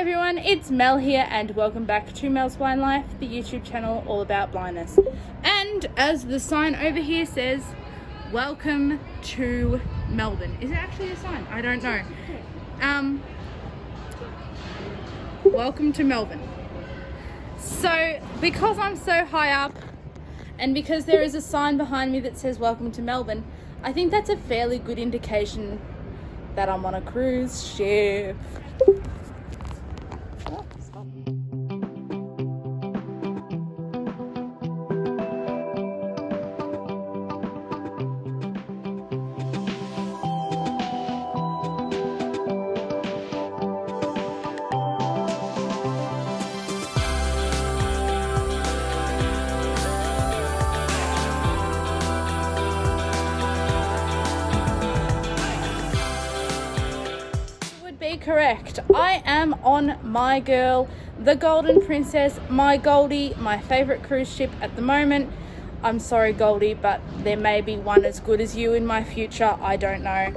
everyone, it's Mel here and welcome back to Mel's Blind Life, the YouTube channel all about blindness. And as the sign over here says, welcome to Melbourne. Is it actually a sign? I don't know. Welcome to Melbourne. So because I'm so high up and because there is a sign behind me that says welcome to Melbourne, I think that's a fairly good indication that I'm on a cruise ship. Correct. I am on My Girl, the Golden Princess, my Goldie, my favorite cruise ship at the moment. I'm sorry, Goldie, but there may be one as good as you in my future. I don't know.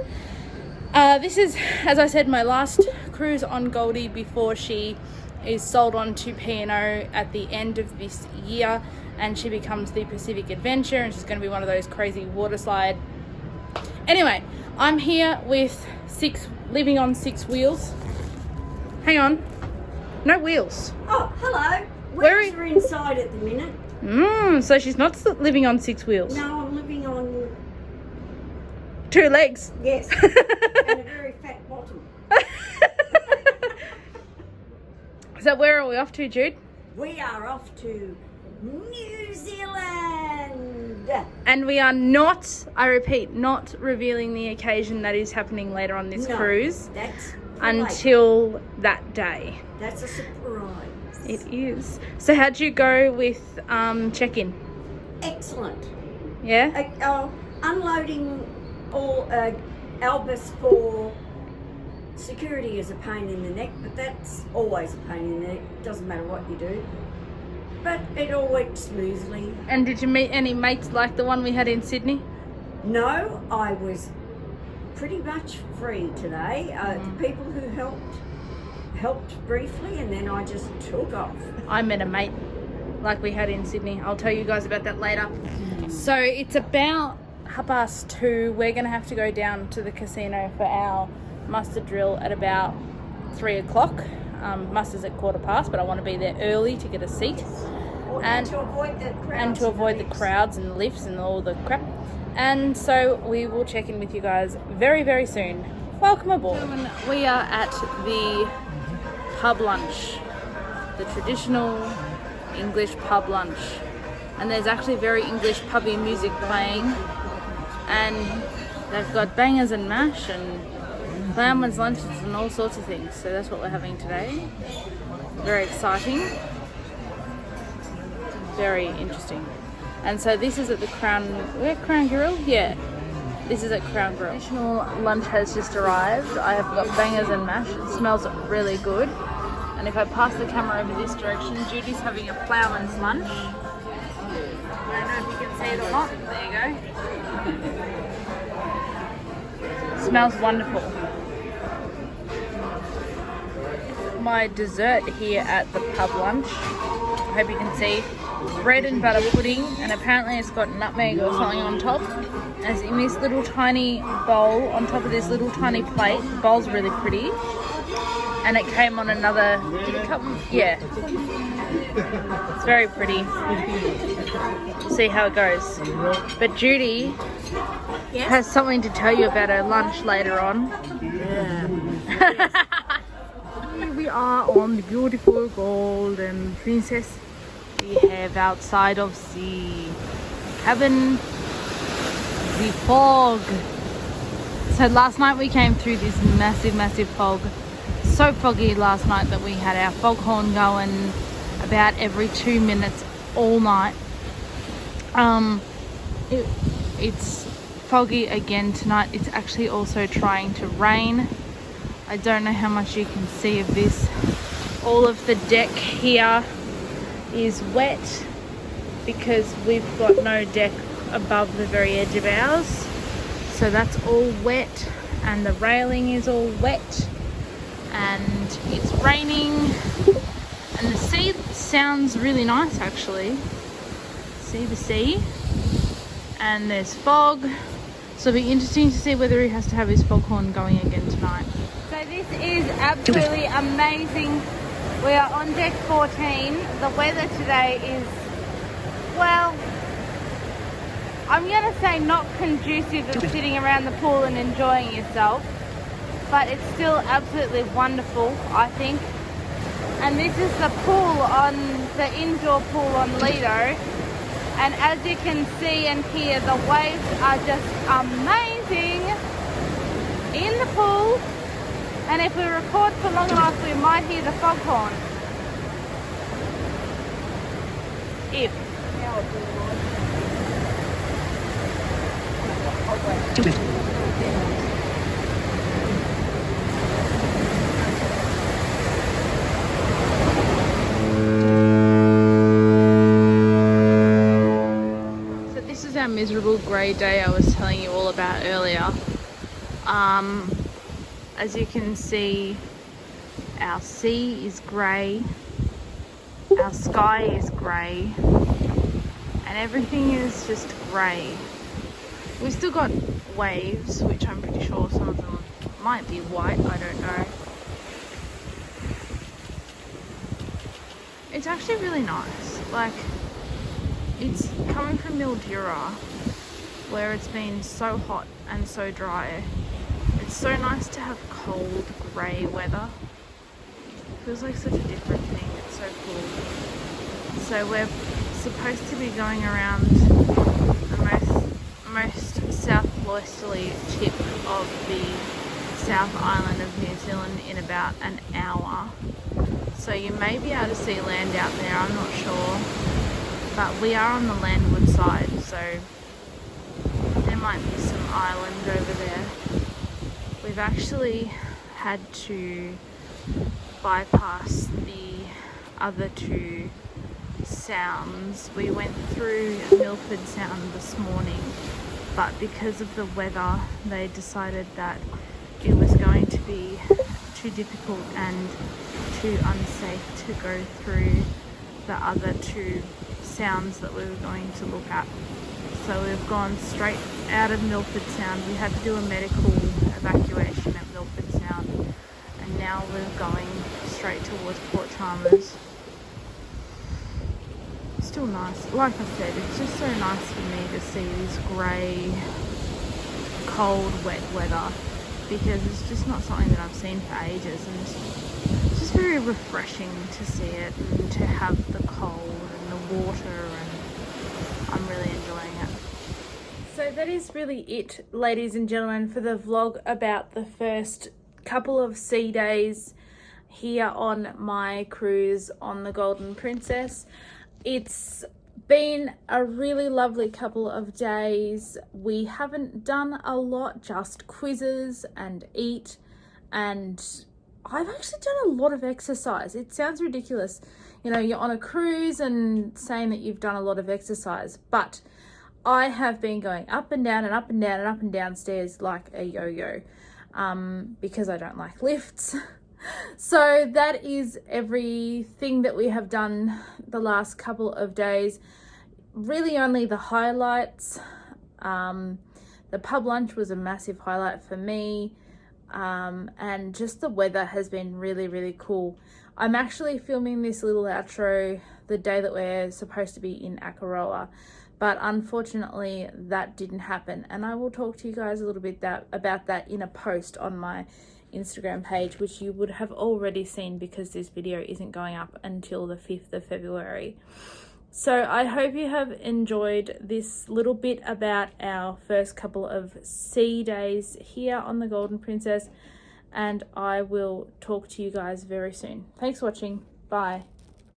This is, as I said, my last cruise on Goldie before she is sold on to P&O at the end of this year and she becomes the Pacific Adventure and she's going to be one of those crazy water slide. Anyway, I'm here with living on 6 wheels. Hang on. No wheels. Oh, hello. Wheels are inside at the minute. So she's not living on 6 wheels. No, I'm living on 2 legs. Yes. And a very fat bottom. So where are we off to, Jude? We are off to New Zealand. And we are not, I repeat, not revealing the occasion that is happening later on this cruise. That's until that day. That's a surprise. It is. So how'd you go with check-in? Excellent. Yeah? Unloading all Albus for security is a pain in the neck, but that's always a pain in the neck. Doesn't matter what you do. But it all went smoothly. And did you meet any mates like the one we had in Sydney? No, I was pretty much free today. The people who helped briefly and then I just took off. I met a mate like we had in Sydney. I'll tell you guys about that later. So it's about 2:30. We're going to have to go down to the casino for our muster drill at about 3 o'clock. Muster's at 15:15, but I want to be there early to get a seat. And to avoid the crowds. And to avoid the crowds and the lifts and all the crap. And so we will check in with you guys very, very soon. Welcome aboard. We are at the pub lunch, the traditional English pub lunch. And there's actually very English pubby music playing. And they've got bangers and mash and ploughman's lunches and all sorts of things. So that's what we're having today. Very exciting. Very interesting. And so this is at the Crown Grill? Yeah. This is at Crown Grill. Traditional lunch has just arrived. I have got bangers and mash. It smells really good. And if I pass the camera over this direction, Judy's having a ploughman's lunch. I don't know if you can see it or not. There you go. Smells wonderful. My dessert here at the pub lunch, I hope you can see, bread and butter pudding, and apparently it's got nutmeg or something on top. As in this little tiny bowl on top of this little tiny plate. The bowl's really pretty, and it came on another. Did it come? Yeah, it's very pretty. We'll see how it goes. But Judy has something to tell you about her lunch later on. Yeah. Here we are on the beautiful Golden Princess. We have outside of the cabin the fog. So last night we came through this massive fog. So foggy last night that we had our foghorn going about every 2 minutes all night. It's foggy again tonight. It's actually also trying to rain. I don't know how much you can see of this. All of the deck here is wet because we've got no deck above the very edge of ours. So that's all wet and the railing is all wet and it's raining sounds really nice actually. See the sea, and there's fog, so it'll be interesting to see whether he has to have his foghorn going again tonight. So this is absolutely amazing. We are on deck 14. The weather today is, well, I'm going to say not conducive of sitting around the pool and enjoying yourself, but it's still absolutely wonderful, I think. And this is the pool the indoor pool on Lido. And as you can see and hear, the waves are just amazing in the pool. And if we record for long enough, we might hear the foghorn. If. So this is our miserable grey day I was telling you all about earlier. As you can see, our sea is grey, our sky is grey, and everything is just grey. We've still got waves, which I'm pretty sure some of them might be white, I don't know. It's actually really nice. Like, it's coming from Mildura, where it's been so hot and so dry. It's so nice to have cold, grey weather. Feels like such a different thing. It's so cool. So we're supposed to be going around the most southwesterly tip of the South Island of New Zealand in about an hour. So you may be able to see land out there, I'm not sure. But we are on the landward side, so there might be some island over there. We've actually had to bypass the other two sounds. We went through Milford Sound this morning, but because of the weather, they decided that it was going to be too difficult and too unsafe to go through the other two sounds that we were going to look at. So we've gone straight out of Milford Sound. We had to do a medical evacuation at Milford Sound, and now we're going straight towards Port Chalmers. Still nice. Like I said, it's just so nice for me to see this grey, cold, wet weather, because it's just not something that I've seen for ages, and it's just very refreshing to see it and to have the cold and the water, and I'm really enjoying it. So that is really it, ladies and gentlemen, for the vlog about the first couple of sea days here on my cruise on the Golden Princess. It's been a really lovely couple of days. We haven't done a lot, just quizzes and eat, and I've actually done a lot of exercise. It sounds ridiculous, you know, you're on a cruise and saying that you've done a lot of exercise, but I have been going up and down and up and down and up and down stairs like a yo-yo, because I don't like lifts. So that is everything that we have done the last couple of days. Really only the highlights. The pub lunch was a massive highlight for me, and just the weather has been really, really cool. I'm actually filming this little outro the day that we're supposed to be in Akaroa, but unfortunately that didn't happen, and I will talk to you guys a little bit about that in a post on my Instagram page, which you would have already seen because this video isn't going up until the 5th of February. So I hope you have enjoyed this little bit about our first couple of sea days here on the Golden Princess, and I will talk to you guys very soon. Thanks for watching. Bye.